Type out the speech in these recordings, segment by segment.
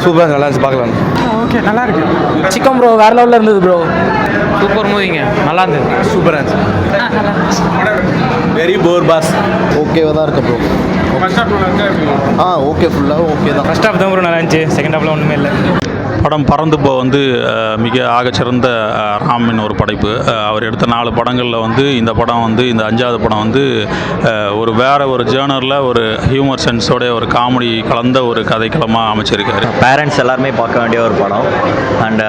சூப்பராக நல்லா இருந்துச்சு பார்க்கலாம். ஓகே நல்லா இருக்கு. சிக்கன் ப்ரோ வேற லெவலில் இருந்தது ப்ரோ. சூப்பர் மூவிங்க, நல்லா இருந்தது. சூப்பராக இருந்துச்சு. வெரி போர் பாஸ். ஓகேவாக தான் இருக்கு ப்ரோ. ஓகே ஃபுல்லாக ஓகே தான். ஃபர்ஸ்ட் ஹாஃப் தான் ப்ரோ நல்லா இருந்துச்சு, செகண்ட் ஹாஃப்ல ஒன்றுமே இல்லை. படம் பறந்து போ வந்து மிக ஆகச்சிறந்த ராமின் ஒரு படைப்பு. அவர் எடுத்த 4 படங்களில் வந்து இந்த படம் வந்து இந்த 5வது படம் வந்து ஒரு வேறு ஒரு ஜேர்னரில் ஒரு ஹியூமர் சென்ஸோடைய ஒரு காமெடி கலந்த ஒரு கதைக்களமாக அமைச்சிருக்காரு. பேரண்ட்ஸ் எல்லாருமே பார்க்க வேண்டிய ஒரு படம் அண்ட்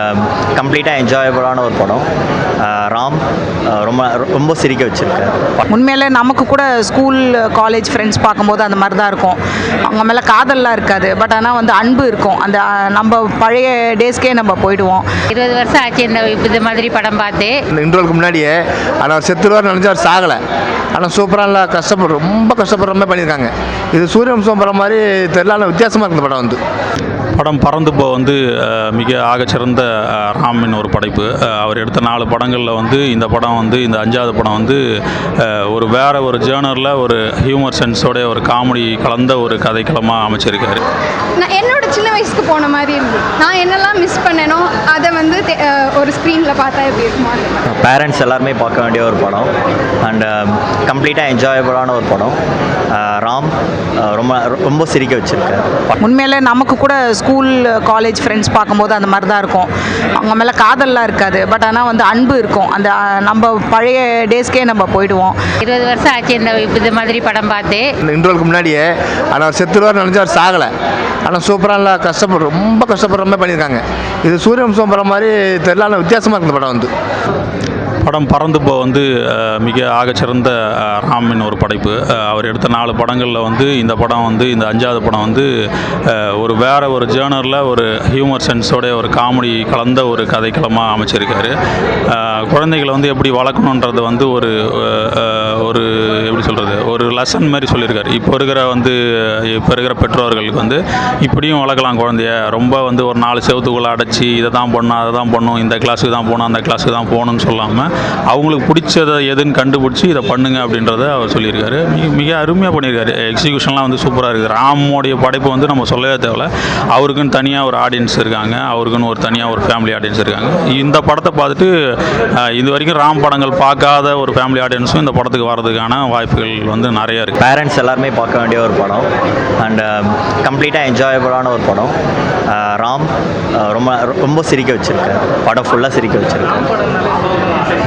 கம்ப்ளீட்டாக என்ஜாயபுளான ஒரு படம். ராம் ரொம்ப ரொம்ப சிரிக்க வச்சுருக்காரு. உண்மையிலே நமக்கு கூட ஸ்கூல் காலேஜ் ஃப்ரெண்ட்ஸ் பார்க்கும்போது அந்த மாதிரி தான் இருக்கும். அவங்க மேலே காதல்லாம் இருக்காது, பட் ஆனால் வந்து அன்பு இருக்கும். அந்த நம்ம பழைய டேஸ்க்கே நம்ம போயிடுவோம். 20 வருஷம் ஆச்சு இந்த மாதிரி படம் பார்த்து. இன்ட்ரோலுக்கு முன்னாடியே ஆனால் அவர் செத்துருவார் நினச்சி அவர் சாகலை. ஆனால் சூப்பராக இல்லை, ரொம்ப கஷ்டப்படுற மாதிரி பண்ணியிருக்காங்க. இது சூரியவம்சம் படம் மாதிரி தெரியல, ஆனால் வித்தியாசமாக இருக்குது படம் வந்து. படம் பறந்து போ வந்து மிக ஆகச்சிறந்த ராமின் ஒரு படைப்பு. அவர் எடுத்த 4 படங்களில் வந்து இந்த படம் வந்து இந்த 5வது படம் வந்து ஒரு வேறு ஒரு ஜேர்னரில் ஒரு ஹியூமர் சென்ஸோடைய ஒரு காமெடி கலந்த ஒரு கதைக்களமாக அமைச்சிருக்காரு. நான் என்னோட சின்ன வயசுக்கு போன மாதிரி இருந்தது. நான் என்னெல்லாம் மிஸ் பண்ணேனோ அதை வந்து ஒரு ஸ்க்ரீனில் பார்த்தா எப்படி இருக்குமோ. பேரண்ட்ஸ் எல்லாருமே பார்க்க வேண்டிய ஒரு படம் அண்ட் கம்ப்ளீட்டாக என்ஜாயபுளான ஒரு படம். ராம் ரொம்ப ரொம்ப சிரிக்க வச்சுருக்காரு. உண்மையிலே நமக்கு கூட ஸ்கூல் காலேஜ் ஃப்ரெண்ட்ஸ் பார்க்கும்போது அந்த மாதிரி தான் இருக்கும். அவங்க மேலே காதல்லாம் இருக்காது, பட் ஆனால் வந்து அன்பு இருக்கும். அந்த நம்ம பழைய டேஸ்க்கே நம்ம போயிடுவோம். 20 வருஷம் ஆச்சு இந்த மாதிரி படம் பார்த்து. இன்ட்ரோலுக்கு முன்னாடியே ஆனால் அவர் செத்துருவார் நினச்சி அவர் சாகலை. ஆனால் சூப்பராக இல்லை, ரொம்ப கஷ்டப்படுற மாதிரி பண்ணியிருக்காங்க. இது சூரியவம்சம் படம் மாதிரி தெரியல, ஆனால் வித்தியாசமாக இருக்குது படம் வந்து. படம் பறந்து போ வந்து மிக ஆகச்சிறந்த ராமின் ஒரு படைப்பு. அவர் எடுத்த 4 படங்களில் வந்து இந்த படம் வந்து இந்த 5வது படம் வந்து ஒரு வேறு ஒரு ஜேர்னரில் ஒரு ஹியூமர் சென்ஸோடைய ஒரு காமெடி கலந்த ஒரு கதைக்களமாக அமைச்சிருக்காரு. குழந்தைகளை வந்து எப்படி வளர்க்கணுன்றது வந்து ஒரு ஒரு எப்படி சொல்கிறது, ஒரு லெசன் மாதிரி சொல்லியிருக்காரு. இப்போ இருக்கிற பெற்றோர்களுக்கு வந்து இப்படியும் வளர்க்கலாம் குழந்தைய. ரொம்ப வந்து ஒரு 4 செவத்துக்குள்ளே அடைச்சி இதை தான் பண்ணணும் அதை தான் பண்ணணும், இந்த கிளாஸுக்கு தான் போகணும் அந்த கிளாஸுக்கு தான் போகணும்னு சொல்லாமல் அவங்களுக்கு பிடிச்சதை எதுன்னு கண்டுபிடிச்சி இதை பண்ணுங்க அப்படின்றத அவர் சொல்லியிருக்காரு. மிக அருமையாக பண்ணியிருக்காரு. எக்ஸிக்யூஷன்லாம் வந்து சூப்பராக இருக்குது. ராமோடைய படைப்பு வந்து நம்ம சொல்லவே தேவையில்ல. அவருக்குன்னு தனியாக ஒரு ஆடியன்ஸ் இருக்காங்க, அவருக்குன்னு ஒரு தனியாக ஒரு ஃபேமிலி ஆடியன்ஸ் இருக்காங்க. இந்த படத்தை பார்த்துட்டு இது வரைக்கும் ராம் படங்கள் பார்க்காத ஒரு ஃபேமிலி ஆடியன்ஸும் இந்த படத்துக்கு வர்றதுக்கான வாய்ப்புகள் வந்து நிறைய இருக்குது. பேரண்ட்ஸ் எல்லாருமே பார்க்க வேண்டிய ஒரு படம் அண்ட் கம்ப்ளீட்டாக என்ஜாயபுளான ஒரு படம். ராம் ரொம்ப ரொம்ப சிரிக்க வச்சுருக்காரு. படம் ஃபுல்லாக சிரிக்க வச்சுருக்காரு.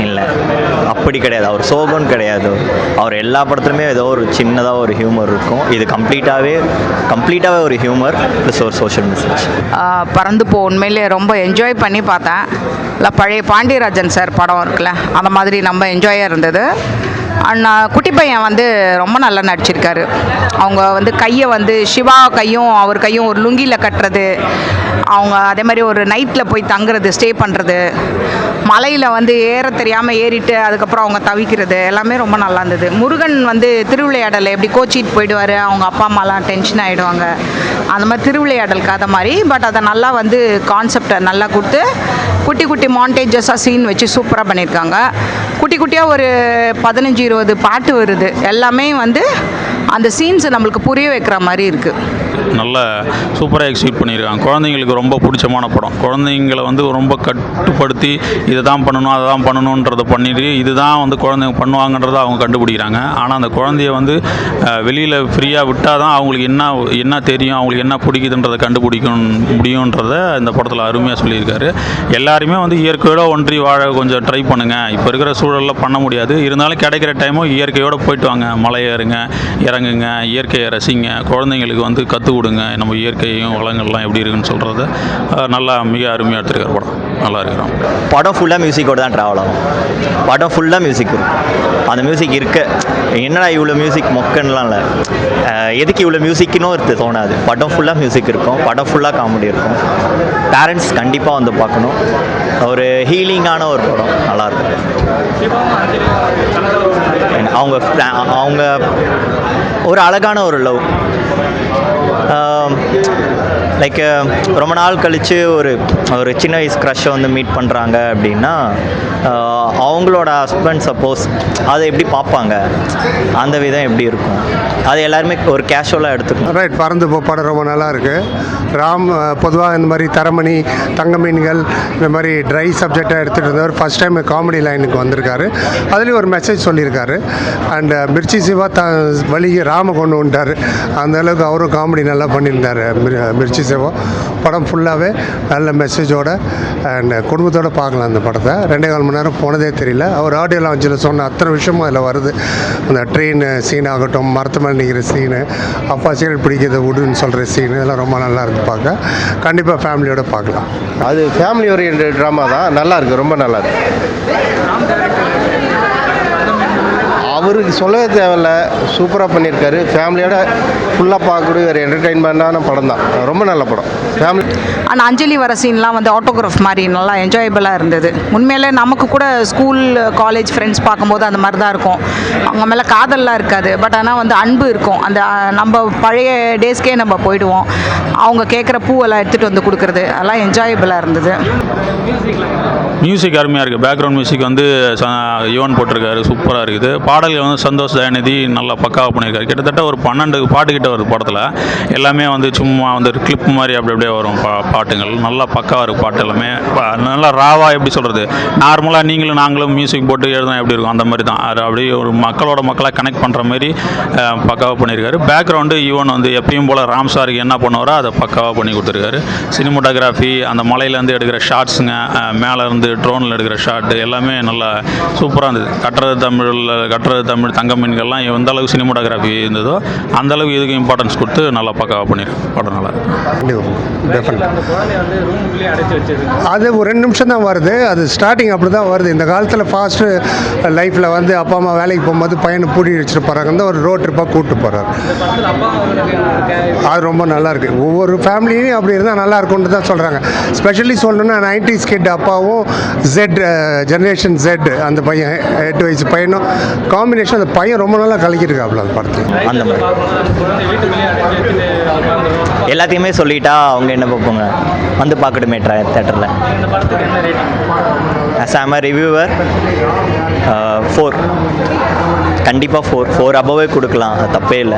இல்லை அப்படி கிடையாது, அவர் சோகம்னு கிடையாது. அவர் எல்லா படத்துலையுமே ஏதோ ஒரு சின்னதாக ஒரு ஹியூமர் இருக்கும். இது கம்ப்ளீட்டாகவே ஒரு ஹியூமர் ப்ளஸ் ஒரு சோஷியல் மெசேஜ். பறந்து போ உண்மையிலே ரொம்ப என்ஜாய் பண்ணி பார்த்தேன். இல்லை பழைய பாண்டியராஜன் சார் படம் இருக்குல்ல, அந்த மாதிரி நம்ம என்ஜாயாக இருந்தது. அண்ணா குட்டி பையன் வந்து ரொம்ப நல்லா நடிச்சிருக்காரு. அவங்க வந்து கையை வந்து சிவா கையும் அவர் கையும் ஒரு லுங்கியில் கட்டுறது, அவங்க அதே மாதிரி ஒரு நைட்டில் போய் தங்குறது, ஸ்டே பண்ணுறது, மலையில் வந்து ஏற தெரியாமல் ஏறிட்டு அதுக்கப்புறம் அவங்க தவிக்கிறது எல்லாமே ரொம்ப நல்லா இருந்தது. முருகன் வந்து திருவிளையாடலை எப்படி கோச்சிட்டு போயிடுவார், அவங்க அப்பா அம்மாலாம் டென்ஷன் ஆகிடுவாங்க, அந்த மாதிரி திருவிளையாடல் கதை மாதிரி. பட் அதை நல்லா வந்து கான்செப்டை நல்லா கொடுத்து குட்டி குட்டி மாண்டேஜஸாக சீன் வச்சு சூப்பராக பண்ணியிருக்காங்க. குட்டி குட்டியாக ஒரு 15-20 பாட்டு வருது. எல்லாமே வந்து அந்த சீன்ஸ் நம்மளுக்கு புரிய வைக்கிற மாதிரி இருக்குது. நல்ல சூப்பராக எக்ஸிக்யூட் பண்ணியிருக்காங்க. குழந்தைங்களுக்கு ரொம்ப பிடிச்சமான படம். குழந்தைங்களை வந்து ரொம்ப கட்டுப்படுத்தி இதை தான் பண்ணணும் அதை தான் பண்ணணுன்றதை பண்ணிட்டு இதுதான் வந்து குழந்தைங்க பண்ணுவாங்கன்றதை அவங்க கண்டுபிடிக்கிறாங்க. ஆனால் அந்த குழந்தைய வந்து வெளியில் ஃப்ரீயாக விட்டால் தான் அவங்களுக்கு என்ன தெரியும், அவங்களுக்கு என்ன பிடிக்குதுன்றதை கண்டுபிடிக்க முடியுன்றதை இந்த படத்தில் அருமையாக சொல்லியிருக்காரு. எல்லாருமே வந்து இயற்கையோடு ஒன்றி வாழ கொஞ்சம் ட்ரை பண்ணுங்கள். இப்போ இருக்கிற சூழலில் பண்ண முடியாது, இருந்தாலும் கிடைக்கிற டைமும் இயற்கையோடு போயிட்டு வாங்க, மலை ஏறுங்க, இறங்குங்க, இயற்கையை ரசிங்க, குழந்தைங்களுக்கு வந்து கற்றுக் கொடுங்க நம்ம இயற்கையும் வளங்கள்லாம் எப்படி இருக்குன்னு சொல்கிறத நல்லா மிக அருமையாக எடுத்துருக்கார். படம் நல்லா இருக்கிறோம். படம் ஃபுல்லாக மியூசிக்கோடு தான் ட்ராவல் ஆகும். படம் ஃபுல்லாக மியூசிக் இருக்கும். அந்த மியூசிக் இருக்க என்னடா இவ்வளோ மியூசிக் மொக்கன்லாம் இல்லை, எதுக்கு இவ்வளோ மியூசிக்னு தோணாது. படம் ஃபுல்லாக மியூசிக் இருக்கும், படம் ஃபுல்லாக காமெடி இருக்கும். பேரண்ட்ஸ் கண்டிப்பாக வந்து பார்க்கணும். ஒரு ஹீலிங்கான ஒரு படம், நல்லாயிருக்கும். அவங்க ஒரு அழகான ஒரு லவ், லைக் ரொம்ப நாள் கழித்து ஒரு சின்ன வயசு க்ரஷ்ஷை வந்து மீட் பண்ணுறாங்க அப்படின்னா அவங்களோட ஹஸ்பண்ட் சப்போஸ் அதை எப்படி பார்ப்பாங்க, அந்த விதம் எப்படி இருக்கும், அது எல்லாருமே ஒரு கேஷுவலாக எடுத்துக்கணும். ரைட், பறந்து போ படம் ரொம்ப நல்லா இருக்குது. ராம் பொதுவாக இந்த மாதிரி தரமணி, தங்க மீன்கள் இந்த மாதிரி ட்ரை சப்ஜெக்டாக எடுத்துகிட்டு இருந்தவர் ஃபஸ்ட் டைம் காமெடி லைனுக்கு வந்திருக்காரு. அதுலேயும் ஒரு மெசேஜ் சொல்லியிருக்காரு. அண்ட் மிர்ச்சி சிவா வழிக்கு ராம கொண்டு வந்துட்டார். அந்தளவுக்கு அவரும் காமெடி நல்லா பண்ணியிருந்தார் மிர்ச்சி சிவா. படம் ஃபுல்லாகவே நல்ல மெசேஜோட அண்ட் குடும்பத்தோடு பார்க்கலாம் அந்த படத்தை. 2.25 மணி நேரம் போனதே தெரியல. அவர் ஆடியோ லான்ச்சில் சொன்ன அத்தனை விஷயமும் அதில் வருது. அந்த ட்ரெயின் சீன் ஆகட்டும், மரத்து மேலே நிற்கிற சீனு, அப்பா சீரியல் பிடிக்கிறது விடுன்னு சொல்கிற சீனு, இதெல்லாம் ரொம்ப நல்லா இருக்குது பார்க்க. கண்டிப்பாக ஃபேமிலியோடு பார்க்கலாம். அது ஃபேமிலி ஓரியன்ட் ட்ராமா தான், நல்லா இருக்குது, ரொம்ப நல்லா இருக்குது. அவருக்கு சொல்லவே தேவையில்ல, சூப்பராக பண்ணியிருக்காரு. ஃபேமிலியோட ஃபுல்லாக பார்க்கக்கூடிய ஒரு என்டர்டெயின்மெண்ட்டான படம் தான், ரொம்ப நல்ல படம் ஃபேமிலி. ஆனால் அஞ்சலி வர சீன்லாம் வந்து ஆட்டோகிராஃப் மாதிரி நல்லா என்ஜாயபிளாக இருந்தது. உண்மையிலே நமக்கு கூட ஸ்கூல் காலேஜ் ஃப்ரெண்ட்ஸ் பார்க்கும்போது அந்த மாதிரி தான் இருக்கும். அவங்க மேலே காதல்லாம் இருக்காது, பட் ஆனால் வந்து அன்பு இருக்கும். அந்த நம்ம பழைய டேஸ்க்கே நம்ம போயிடுவோம். அவங்க கேட்குற பூவெல்லாம் எடுத்துகிட்டு வந்து கொடுக்குறது, அதெல்லாம் என்ஜாயபிளாக இருந்தது. மியூசிக் அருமையாக இருக்குது. பேக்ரவுண்ட் மியூசிக் வந்து யுவன் போட்டிருக்காரு, சூப்பராக இருக்குது. பாடல்கள் வந்து சந்தோஷ் தயாநிதி நல்லா பக்காவாக பண்ணியிருக்காரு. கிட்டத்தட்ட ஒரு 12 பாட்டுக்கிட்ட வருது படத்தில். எல்லாமே வந்து சும்மா வந்து ஒரு கிளிப் மாதிரி அப்படி அப்படியே வரும் பாட்டுங்கள். நல்லா பக்காவாக இருக்குது பாட்டு எல்லாமே. நல்லா ராவாக எப்படி சொல்கிறது, நார்மலாக நீங்களும் நாங்களும் மியூசிக் போட்டு எழுதுனா எப்படி இருக்கும் அந்த மாதிரி தான். அது அப்படியே ஒரு மக்களாக கனெக்ட் பண்ணுற மாதிரி பக்காவாக பண்ணியிருக்காரு. பேக்ரவுண்டு யுவன் வந்து எப்பயும் போல் ராம் சாருக்கு என்ன பண்ணுவாரோ அதை பக்காவாக பண்ணி கொடுத்துருக்காரு. சினிமோட்டோகிராஃபி, அந்த மலையிலேருந்து எடுக்கிற ஷார்ட்ஸுங்க, மேலேருந்து ட்ரோனில் எடுக்கிற ஷாட்டு எல்லாமே நல்லா சூப்பராக இருந்தது. கட்டுறது தமிழ் தங்க மீன்கள்லாம் எந்த அளவுக்கு சினிமோட்டோகிராஃபி இருந்ததோ அந்த அளவுக்கு இதுக்கு இம்பார்ட்டன்ஸ் கொடுத்து நல்லா பக்காவாக பண்ணியிருக்கேன். படம் நல்லா அது ஒரு 2 நிமிஷம் தான் வருது. அது ஸ்டார்டிங் அப்படி தான் வருது. இந்த காலத்தில் ஃபாஸ்ட்டு லைஃப்பில் வந்து அப்பா அம்மா வேலைக்கு போகும்போது பையனை பூட்டி வச்சுட்டு போகிறாங்க, வந்து ஒரு ரோட் ட்ரிப்பாக கூப்பிட்டு போகிறார். அது ரொம்ப நல்லா இருக்குது. ஒவ்வொரு ஃபேமிலியும் அப்படி இருந்தால் நல்லா இருக்கும்னு தான் சொல்கிறாங்க. ஸ்பெஷலி சொல்லணும்னா 90s கிட் அப்பாவும் ஜெட் ஜெனரேஷன் ஜெட் அந்த பையன் 8 வயசு பையனும் காம்பினேஷன், அந்த பையன் ரொம்ப நல்லா கலக்கியிருக்காப்புல அந்த படத்தில். அந்த மாதிரி எல்லாத்தையுமே சொல்லிட்டா அவங்க என்ன பார்ப்பாங்க, வந்து பார்க்கட்டுமே தேட்டரில். ஆஸ் ஐ எம் ரிவ்யூவர் 4 கண்டிப்பாக 4 அபவே கொடுக்கலாம், அது தப்பே இல்லை.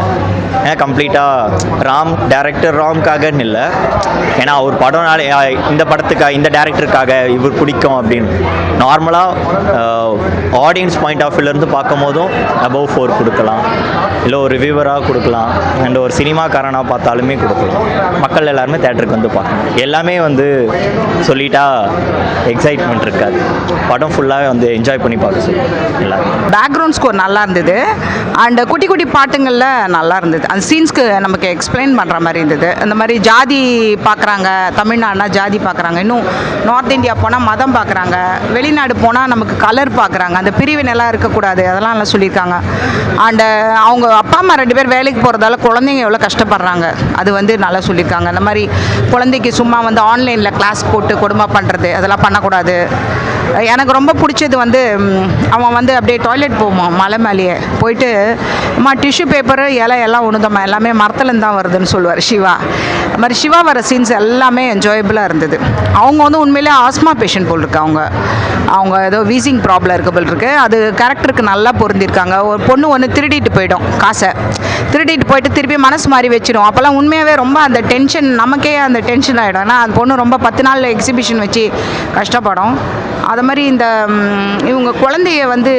ஏன்னா கம்ப்ளீட்டாக டேரக்டர் ராம்காகன்னு இல்லை, ஏன்னா அவர் படம் இந்த படத்துக்காக இந்த டேரக்டருக்காக இவர் பிடிக்கும் அப்படின்னு நார்மலாக ஆடியன்ஸ் பாயிண்ட் ஆஃப் வியூலேருந்து பார்க்கும் போதும் அபவ் 4 கொடுக்கலாம், இல்லை ஒரு ரிவ்யூவராக கொடுக்கலாம், அண்ட் ஒரு சினிமாக்காரனாக பார்த்தாலுமே கொடுக்கலாம். மக்கள் எல்லாருமே தேட்டருக்கு வந்து பார்க்கணும். எல்லாமே வந்து சொல்லிட்டா எக்ஸைட்மெண்ட் இருக்காது. படம் ஃபுல்லாகவே வந்து என்ஜாய் பண்ணி பார்க்க சொல்லுவோம் எல்லாரும். பேக்ரவுண்ட் ஸ்கோர் நல்லா இருந்தது. அண்ட் குட்டி குட்டி பாட்டுங்களில் நல்லா இருந்தது. அந்த சீன்ஸ்க்கு நமக்கு எக்ஸ்பிளைன் பண்ணுற மாதிரி இருந்தது. இந்த மாதிரி ஜாதி பார்க்குறாங்க, தமிழ்நாடுனா ஜாதி பார்க்குறாங்க, இன்னும் நார்த் இந்தியா போனால் மதம் பார்க்குறாங்க, வெளிநாடு போனால் நமக்கு கலர் பார்க்குறாங்க, அந்த பிரிவினெல்லாம் இருக்கக்கூடாது, அதெல்லாம் நல்லா சொல்லியிருக்காங்க. அண்டு அவங்க அப்பா அம்மா 2 பேர் வேலைக்கு போகிறதால குழந்தைங்க எவ்வளோ கஷ்டப்படுறாங்க அது வந்து நல்லா சொல்லியிருக்காங்க. அந்த மாதிரி குழந்தைக்கு சும்மா வந்து ஆன்லைனில் கிளாஸ் போட்டு கொடுமை பண்ணுறது அதெல்லாம் பண்ணக்கூடாது. எனக்கு ரொம்ப பிடிச்சது வந்து அவன் வந்து அப்படியே டாய்லெட் போவான், மலை மேலேயே போயிட்டு அம்மா டிஷ்யூ பேப்பரு இலை எல்லாம் ஒன்றுதம்மா, எல்லாமே மரத்துலேருந்து தான் வருதுன்னு சொல்லுவார் சிவா. அது மாதிரி சிவா வர சீன்ஸ் எல்லாமே என்ஜாயபிளாக இருந்தது. அவங்க வந்து உண்மையிலே ஆஸ்மா பேஷண்ட் போல் இருக்கு. அவங்க ஏதோ வீசிங் ப்ராப்ளம் இருக்க போல் இருக்கு. அது கேரக்டருக்கு நல்லா பொருந்திருக்காங்க. ஒரு பொண்ணு ஒன்று திருடிட்டு போயிடும், காசை திருடிட்டு போயிட்டு திருப்பி மனசு மாறி வச்சிடும். அப்போல்லாம் உண்மையாகவே ரொம்ப அந்த டென்ஷன், நமக்கே அந்த டென்ஷன் ஆகிடும். ஏன்னா அந்த பொண்ணு ரொம்ப 10 நாள் எக்ஸிபிஷன் வச்சு கஷ்டப்படும். அது மாதிரி இந்த இவங்க குழந்தைய வந்து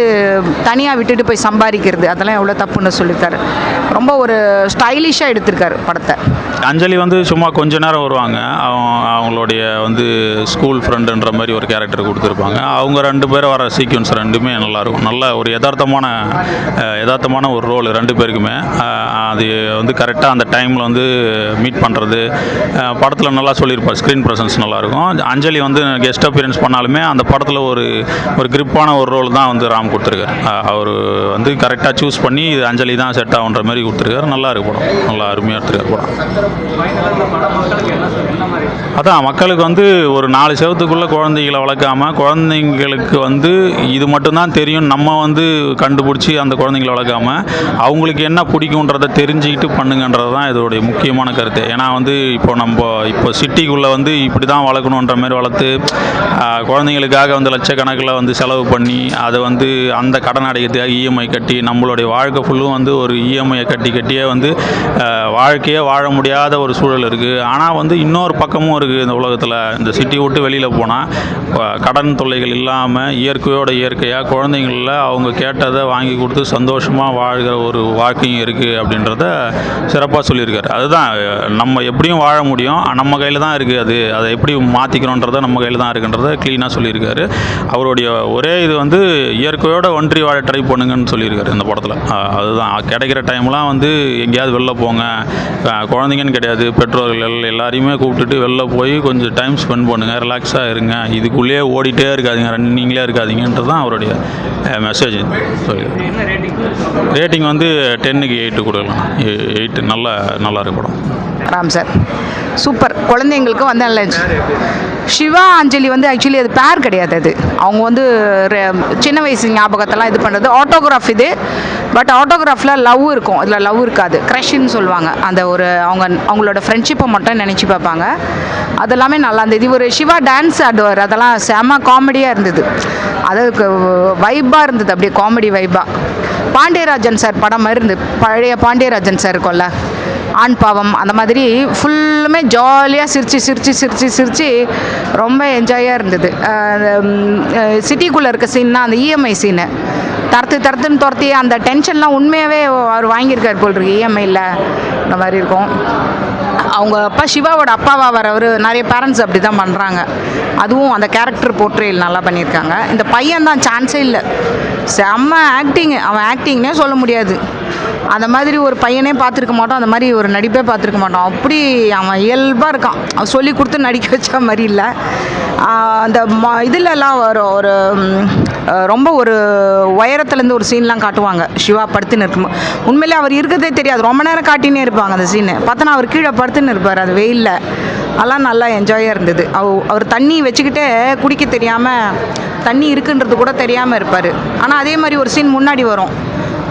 தனியாக விட்டுட்டு போய் சம்பாதிக்கிறது அதெல்லாம் எவ்வளோ தப்புன்னு சொல்லியிருக்காரு. ரொம்ப ஒரு ஸ்டைலிஷாக எடுத்திருக்காரு படத்தை. அஞ்சலி வந்து சும்மா கொஞ்ச நேரம் வருவாங்க. அவங்களுடைய வந்து ஸ்கூல் ஃப்ரெண்டுன்ற மாதிரி ஒரு கேரக்டர் கொடுத்துருப்பாங்க. அவங்க 2 பேரும் வர சீக்வன்ஸ் 2மே நல்லாயிருக்கும். நல்ல ஒரு யதார்த்தமான ஒரு ரோல் 2 பேருக்குமே. அது வந்து கரெக்டாக அந்த டைமில் வந்து மீட் பண்ணுறது படத்தில் நல்லா சொல்லியிருப்பார். ஸ்க்ரீன் ப்ரெசன்ஸ் நல்லாயிருக்கும். அஞ்சலி வந்து கெஸ்ட் அப்பியரன்ஸ் பண்ணாலுமே அந்த படத்தில் ஒரு கிரிப்பான ஒரு ரோல் தான் வந்து ராம் கொடுத்துருக்காரு. அவர் வந்து கரெக்டாக சூஸ் பண்ணி இது அஞ்சலி தான் செட் ஆகுன்ற மாதிரி கொடுத்துருக்காரு. நல்லா இருக்கு படம், நல்லா அருமையாக எடுத்துருக்காரு படம். அதான் மக்களுக்கு வந்து ஒரு 4 செவத்துக்குள்ளே குழந்தைகளை வளர்க்காமல் குழந்தைங்களுக்கு வந்து இது மட்டும்தான் தெரியும் நம்ம வந்து கண்டுபிடிச்சி அந்த குழந்தைங்களை வளர்க்காமல் அவங்களுக்கு என்ன பிடிக்குன்றதை தெரிஞ்சுக்கிட்டு பண்ணுங்கன்றது தான் இதோடைய முக்கியமான கருத்து. ஏன்னா வந்து இப்போ சிட்டிக்குள்ளே வந்து இப்படி தான் வளர்க்கணுன்ற மாதிரி வளர்த்து குழந்தைங்களுக்காக வந்து லட்சக்கணக்கில் வந்து செலவு பண்ணி அதை வந்து அந்த கடன் அடைக்கிறதுக்காக இஎம்ஐ கட்டி நம்மளுடைய வாழ்க்கை ஃபுல்லும் வந்து ஒரு இஎம்ஐயை கட்டியே வந்து வாழ்க்கையே வாழ முடியாத ஒரு சூழல் இருக்குது. ஆனால் வந்து இன்னொரு பக்கமும் இருக்குது இந்த உலகத்தில். இந்த சிட்டி விட்டு வெளியில் போனால் கடன் தொல்லைகள் இல்லாமல் இயற்கையாக குழந்தைங்களில் அவங்க கேட்டதை வாங்கி கொடுத்து சந்தோஷமாக வாழ்கிற ஒரு வாழ்க்கையும் இருக்குது அப்படின்றத சிறப்பாக சொல்லியிருக்காரு. அதுதான் நம்ம எப்படியும் வாழ முடியும், நம்ம கையில் தான் இருக்குது. அதை எப்படி மாற்றிக்கணுன்றதை நம்ம கையில் தான் இருக்குன்றதை க்ளீனாக சொல்லியிருக்காரு. அவருடைய ஒரே இது வந்து இயற்கையோடு ஒன்றி வாழ ட்ரை பண்ணுங்கன்னு சொல்லியிருக்காரு இந்த படத்தில். அதுதான் கிடைக்கிற டைம்லாம் வந்து எங்கேயாவது வெளில போங்க, குழந்தைங்கன்னு கிடையாது, பெற்றோர்கள் எல்லாரையுமே கூப்பிட்டுட்டு வெளில போய் கொஞ்சம் டைம் ஸ்பெண்ட் பண்ணுங்கள், ரிலாக்ஸாக இருங்க, இதுக்குள்ளேயே ஓடிட்டே இருக்காதிங்க, ரன்னிங்லேயே இருக்காதிங்கன்றது தான் அவருடைய மெசேஜ். ரேட்டிங் வந்து 10க்கு 8 கொடுக்கலாம். 8 நல்லா இருக்கு படம். Ram sir super. குழந்தைங்களுக்கு வந்து நல்ல சிவா அஞ்சலி வந்து ஆக்சுவலி அது பேர் கிடையாது. அது அவங்க வந்து சின்ன வயசு ஞாபகத்தெல்லாம் இது பண்ணுறது ஆட்டோகிராஃப் இது. பட் ஆட்டோகிராஃபில் லவ் இருக்கும், அதில் லவ் இருக்காது, க்ரஷ்ன்னு சொல்லுவாங்க. அந்த ஒரு அவங்களோட ஃப்ரெண்ட்ஷிப்பை மட்டும் நினச்சி பார்ப்பாங்க. அதெல்லாமே நல்லா இருந்தது. இது ஒரு சிவா டான்ஸ் ஆடுவார், அதெல்லாம் செம காமெடியாக இருந்தது. அதுக்கு வைப்பாக இருந்தது, அப்படியே காமெடி வைப்பாக. பாண்டியராஜன் சார் படம் மாதிரி இருந்தது. பழைய பாண்டியராஜன் சார் இருக்கும்ல, ஆண் பாவம், அந்த மாதிரி ஃபுல்லுமே ஜாலியாக சிரித்து ரொம்ப என்ஜாயாக இருந்தது. சிட்டிக்குள்ளே இருக்க சீன்னா அந்த இஎம்ஐ சீனு தரத்துன்னு துரத்தி அந்த டென்ஷன்லாம் உண்மையாகவே அவர் வாங்கியிருக்கார் போல் இருக்கு. இஎம்ஐயில் இந்த மாதிரி இருக்கும். அவங்க அப்பா சிவாவோட அப்பாவா வரவர் நிறைய பேரண்ட்ஸ் அப்படி தான் பண்ணுறாங்க. அதுவும் அந்த கேரக்டர் போர்ட்ரேல் நல்லா பண்ணியிருக்காங்க. இந்த பையன் தான் சான்ஸே இல்லை, செம்ம ஆக்டிங்கு. அவன் ஆக்டிங்னே சொல்ல முடியாது. அந்த மாதிரி ஒரு பையனே பார்த்துருக்க மாட்டோம், அந்த மாதிரி ஒரு நடிப்பே பார்த்துருக்க மாட்டோம். அப்படி அவன் இயல்பாக இருக்கான். அவன் சொல்லி கொடுத்து நடிக்க வச்ச மாதிரி இல்லை. அந்த இதிலெல்லாம் ஒரு ரொம்ப ஒரு உயரத்துலேருந்து ஒரு சீன்லாம் காட்டுவாங்க. சிவா படுத்துன்னு இருக்கும், உண்மையிலே அவர் இருக்கிறதே தெரியாது, ரொம்ப நேரம் காட்டினே இருப்பாங்க அந்த சீனு. பார்த்தோன்னா அவர் கீழே படுத்துன்னு இருப்பார் அது வெயிலில். அதெல்லாம் நல்லா என்ஜாயாக இருந்தது. அவர் தண்ணி வச்சுக்கிட்டே குடிக்க தெரியாமல், தண்ணி இருக்குன்றது கூட தெரியாமல் இருப்பார். ஆனால் அதே மாதிரி ஒரு சீன் முன்னாடி வரும்,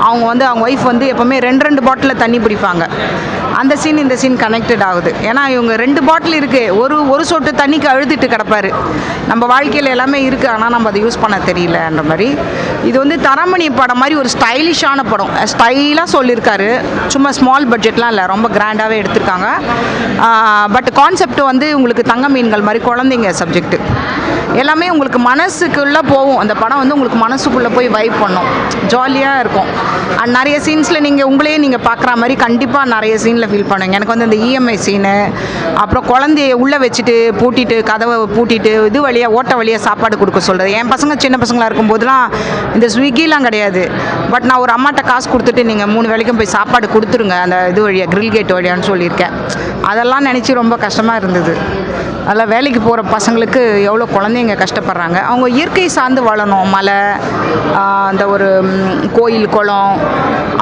அவங்க ஒய்ஃப் வந்து எப்போவுமே 2 பாட்டிலில் தண்ணி பிடிப்பாங்க. அந்த சீன் இந்த சீன் கனெக்டட் ஆகுது. ஏன்னா இவங்க 2 பாட்டில் இருக்குது, ஒரு சொட்டு தண்ணிக்கு அழுதுட்டு கிடப்பார். நம்ம வாழ்க்கையில் எல்லாமே இருக்குது, ஆனால் நம்ம அதை யூஸ் பண்ண தெரியலன்ற மாதிரி. இது வந்து தரமணி படம் மாதிரி ஒரு ஸ்டைலிஷான படம், ஸ்டைலாக சொல்லியிருக்காரு. சும்மா ஸ்மால் பட்ஜெட்லாம் இல்லை, ரொம்ப கிராண்டாகவே எடுத்திருக்காங்க. பட் கான்செப்ட் வந்து உங்களுக்கு தங்க மீன்கள் மாதிரி குழந்தைங்க சப்ஜெக்ட்டு எல்லாமே உங்களுக்கு மனசுக்குள்ளே போகும். அந்த படம் வந்து உங்களுக்கு மனசுக்குள்ளே போய் வைப் பண்ணும், ஜாலியாக இருக்கும். அண்ட் நிறைய சீன்ஸில் நீங்கள் பார்க்குற மாதிரி கண்டிப்பாக நிறைய சீனில் ஃபீல் பண்ணுங்க. எனக்கு வந்து இந்த இஎம்ஐ சீனு, அப்புறம் குழந்தைய உள்ளே வச்சுட்டு பூட்டிட்டு கதவை பூட்டிட்டு இது வழியாக ஓட்ட வழியாக சாப்பாடு கொடுக்க சொல்கிறது. என் பசங்க சின்ன பசங்களாக இருக்கும்போதெல்லாம் இந்த ஸ்விக்கிலாம் கிடையாது. பட் நான் ஒரு அம்மாட்ட காசு கொடுத்துட்டு நீங்கள் 3 வேளைக்கும் போய் சாப்பாடு கொடுத்துருங்க அந்த இது வழியாக, கிரில் கேட் வழியான்னு சொல்லியிருக்கேன். அதெல்லாம் நினச்சி ரொம்ப கஷ்டமாக இருந்தது. அதில் வேலைக்கு போகிற பசங்களுக்கு எவ்வளோ குழந்தைங்க கஷ்டப்படுறாங்க. அவங்க இயற்கை சார்ந்து வாழணும். மலை, அந்த ஒரு கோயில், குளம்,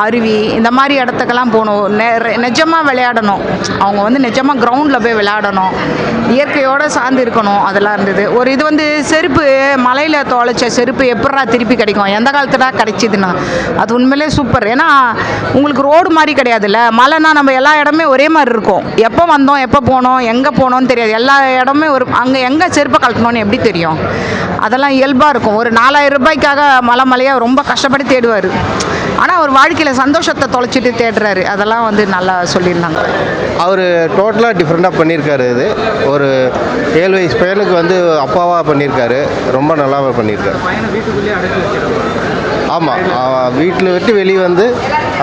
அருவி, இந்த மாதிரி இடத்துக்கெல்லாம் போகணும். நிஜமாக விளையாடணும். அவங்க வந்து நிஜமாக கிரவுண்டில் போய் விளையாடணும், இயற்கையோடு சார்ந்து இருக்கணும். அதெல்லாம் இருந்தது. ஒரு இது வந்து செருப்பு மலையில் தொலைச்ச செருப்பு எப்படா திருப்பி கிடைக்கும், எந்த காலத்துல கிடைச்சிதுன்னா அது உண்மையிலே சூப்பர். ஏன்னா உங்களுக்கு ரோடு மாதிரி கிடையாதுல்ல. மலைனா நம்ம எல்லா இடமே ஒரே மாதிரி இருக்கும். எப்போ வந்தோம், எப்போ போனோம், எங்கே போனோன்னு தெரியாது. எல்லா இடமே ஒரு அங்கே எங்கே செருப்பை கழட்டணும்னு எப்படி தெரியும்? அதெல்லாம் இயல்பாக இருக்கும். ஒரு 4000 ரூபாய்க்காக மலையாக ரொம்ப கஷ்டப்பட்டு தேடுவார். ஆனால் அவர் வாழ்க்கையில் சந்தோஷத்தை தொலைச்சிட்டு தேடுறாரு. அதெல்லாம் வந்து நல்லா சொல்லியிருந்தாங்க. அவர் டோட்டலாக டிஃப்ரெண்ட்டாக பண்ணியிருக்காரு. இது ஒரு 7 வயசு பையனுக்கு வந்து அப்பாவாக பண்ணியிருக்காரு. ரொம்ப நல்லாவே பண்ணியிருக்காரு. ஆமாம், வீட்டில் விட்டு வெளியே வந்து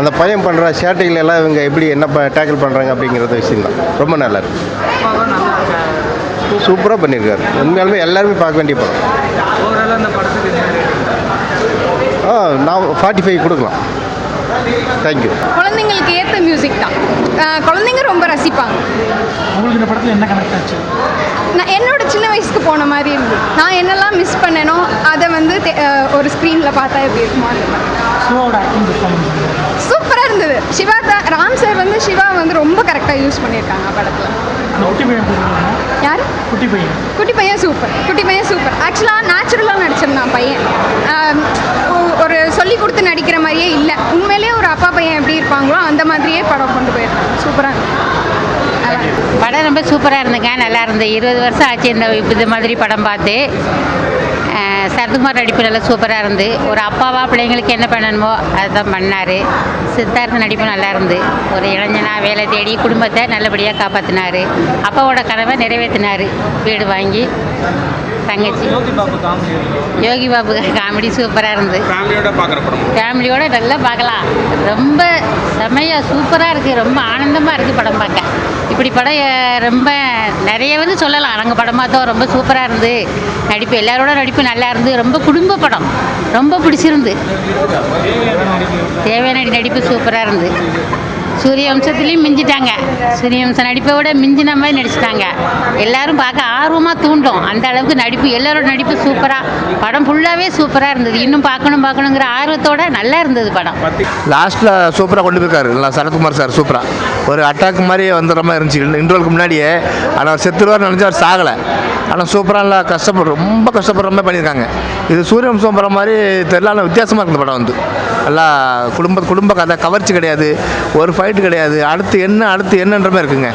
அந்த பையன் பண்ணுற சேட்டைகள் எல்லாம் இவங்க எப்படி என்ன டேக்கிள் பண்ணுறாங்க அப்படிங்கிறது விஷயம்தான். ரொம்ப நல்லா இருக்கு, சூப்பராக பண்ணியிருக்காரு. உண்மையாலுமே எல்லாருமே பார்க்க வேண்டிய படம். நான் 45 கொடுக்கலாம். தேங்க்யூ. குழந்தைங்களுக்கு ஏற்ற மியூசிக் தான், குழந்தைங்க ரொம்ப ரசிப்பாங்க. உங்களுக்கு இந்த படத்தில் என்ன கனெக்ட் ஆச்சு? நான் என்னோட சின்ன வயசுக்கு போன மாதிரி இருந்தது. நான் என்னெல்லாம் மிஸ் பண்ணேனோ அதை வந்து ஒரு ஸ்க்ரீனில் பார்த்தா எப்படி இருக்குமோ அந்த மாதிரி. ஷோவோட ஆக்டிங் சூப்பராக இருந்தது. சிவா தான், ராம் சார் வந்து சிவா வந்து ரொம்ப கரெக்டாக யூஸ் பண்ணியிருக்காங்க படத்தில். அந்த குட்டி பையன் போட்டுருக்காங்க. யார்? குட்டி பையன். குட்டி பையன் சூப்பர். குட்டி பையன் சூப்பர். ஆக்சுவலாக நேச்சுரலாக நடிச்சிருந்தான் பையன். ஒரு சொல்லி கொடுத்து நடிக்கிற மாதிரியே இல்லை. உண்மையிலேயே ஒரு அப்பா பையன் எப்படி இருப்பாங்களோ அந்த மாதிரியே படம் கொண்டு போயிருக்காங்க. சூப்பராக இருந்தது. படம் ரொம்ப சூப்பராக இருந்துங்க, நல்லா இருந்தது. 20 வருஷம் ஆச்சு இந்த மாதிரி படம் பார்த்து. சரத்குமார் நடிப்பு நல்லா சூப்பராக இருந்து. ஒரு அப்பாவா பிள்ளைங்களுக்கு என்ன பண்ணணுமோ அதுதான் பண்ணார். சித்தார்த்த நடிப்பு நல்லா இருந்து. ஒரு இளைஞனா வேலை தேடி குடும்பத்தை நல்லபடியாக காப்பாற்றினார். அப்பாவோட கனவை நிறைவேற்றினார். வீடு வாங்கி தங்கச்சி. யோகி பாபு காமெடி சூப்பராக இருந்து. ஃபேமிலியோட நல்லா பார்க்கலாம். ரொம்ப செம்மையாக சூப்பராக இருக்குது. ரொம்ப ஆனந்தமாக இருக்குது படம் பார்க்க. இப்படி படம் ரொம்ப நிறைய வந்து சொல்லலாம். நாங்கள் படம் பார்த்தோம், ரொம்ப சூப்பராக இருந்து. நடிப்பு எல்லாரோட நடிப்பு நல்லா இருந்து. ரொம்ப குடும்ப படம், ரொம்ப பிடிச்சிருந்து. தேவையான நடிப்பு சூப்பராக இருந்து. சூரியவம்சத்துலேயும் மிஞ்சிட்டாங்க. சூரியவம்சம் நடிப்பை விட மிஞ்சின மாதிரி நடிச்சிட்டாங்க. எல்லாரும் பார்க்க ஆர்வமாக தூண்டும் அந்த அளவுக்கு நடிப்பு. எல்லாரோட நடிப்பு சூப்பராக, படம் ஃபுல்லாகவே சூப்பராக இருந்தது. இன்னும் பார்க்கணுங்கிற ஆர்வத்தோட நல்லா இருந்தது படம். லாஸ்ட்டில் சூப்பராக கொண்டு போயிருக்காரு. நல்லா சரத்குமார் சார் சூப்பராக ஒரு அட்டாக் மாதிரி வந்துடுற மாதிரி இருந்துச்சு இன்ட்ரோலுக்கு முன்னாடியே. ஆனால் செத்துருவார் நினச்சா அவர் சாகலை. ஆனால் சூப்பராக நல்லா ரொம்ப கஷ்டப்படுற மாதிரி பண்ணியிருக்காங்க. இது சூரியவம்சம் படம் மாதிரி தெரியல, வித்தியாசமாக இருக்குது படம் வந்து. நல்லா குடும்ப கதை, கவர்ச்சி கிடையாது, ஒரு ஃபைட்டு கிடையாது. அடுத்து என்னன்ற மாதிரி இருக்குங்க.